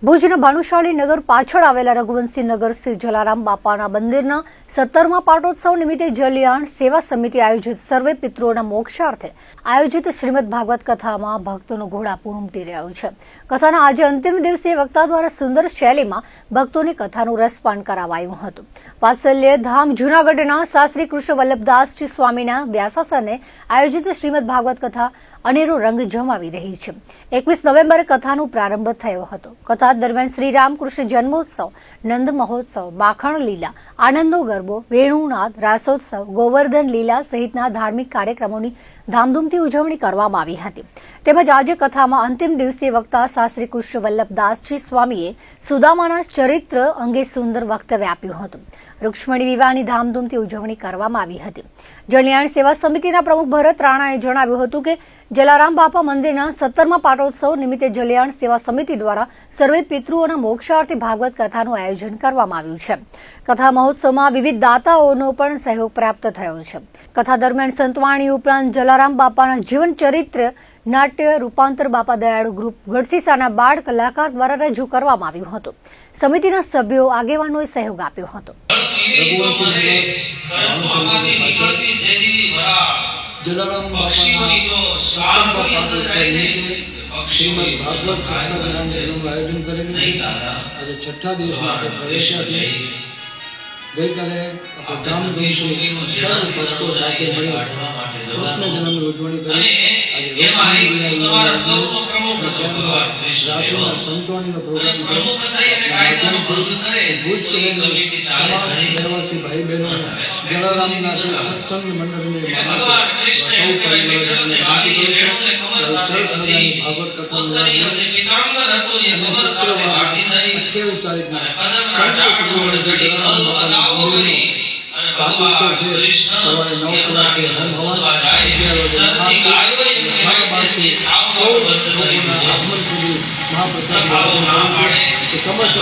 ભુજના ભાનુશાળી નગર પાછળ આવેલા રઘુવંશી નગર સ્થિત જલારામ બાપાના મંદિરના 17મા પાટોત્સવ નિમિત્તે જલિયાણ સેવા સમિતિ આયોજિત સર્વે પિતૃઓના મોક્ષાર્થે આયોજિત શ્રીમદ ભાગવત કથામાં ભક્તોનો ઘોડાપૂર ઉમટી રહ્યો છે। કથાના આજે અંતિમ દિવસે વક્તા દ્વારા સુંદર શૈલીમાં ભક્તોની કથાનું રસપાન કરાવાયું હતું। વાત્સલ્ય ધામ જૂનાગઢના શાસ્ત્રી કૃષ્ણ વલ્લભદાસજી સ્વામીના વ્યાસાસને આયોજિત શ્રીમદ ભાગવત કથા અનેરો રંગ જમાવી રહી છે। 21 નવેમ્બરે કથાનો પ્રારંભ થયો હતો। કથા દરમિયાન શ્રી રામકૃષ્ણ જન્મોત્સવ, નંદ મહોત્સવ, માખણ લીલા, આનંદો ગરબો, વેણુનાદ, રાસોત્સવ, ગોવર્ધન લીલા સહિતના ધાર્મિક કાર્યક્રમોની ધામધૂમથી ઉજવણી કરવામાં આવી હતી। તેમજ આજે કથામાં અંતિમ દિવસે વક્તા શાસ્ત્રી કૃષ્ણ વલ્લભદાસજી સ્વામીએ સુદામાના ચરિત્ર અંગે સુંદર વક્તવ્ય આપ્યું હતું। રૂક્ષ્મણી વિવાહની ધામધૂમથી ઉજવણી કરવામાં આવી હતી। જલિયાણ સેવા સમિતિના પ્રમુખ ભરત રાણાએ જણાવ્યું હતું કે જલારામ બાપા મંદિરના 17મા પાટોત્સવ નિમિત્તે જલિયાણ સેવા સમિતિ દ્વારા સર્વે પિતૃઓના મોક્ષાર્થે ભાગવત કથાનું આયોજન કરવામાં આવ્યું છે। કથા મહોત્સવમાં વિવિધ દાતાઓનો પણ સહયોગ પ્રાપ્ત થયો છે। કથા દરમિયાન સંતવાણી ઉપરાંત જલારામ બાપાના જીવન ચરિત્ર નાટ્ય રૂપાંતર બાપા દયાળુ ગ્રુપ ગઢસીસાના બાળ કલાકાર દ્વારા રજૂ કરવામાં આવ્યું હતું। સમિતિના સભ્યો આગેવાનોએ સહયોગ આપ્યો હતો। जलाराम श्रीमद भागवत आयोजन करेंगे। आज छठा दिवस में प्रवेश गई काले धामधूम से सर्व भक्तों साथ मળી કૃષ્ણ જન્મની ઉજવણી કરી। રાશિના સંતવાણીનો પ્રોગ્રામ ભુજ શહેરના તમામ રહેવાસી ભાઈ બહેનો જલારામના સત્સંગ મંડળને સૌ પરિવારજનોને ભાગવત કથાનું 28 તારીખના સવારે 9 કલાકે હોમ હવન, 11 સુધી મહાપ્રસાદ સમસ્ત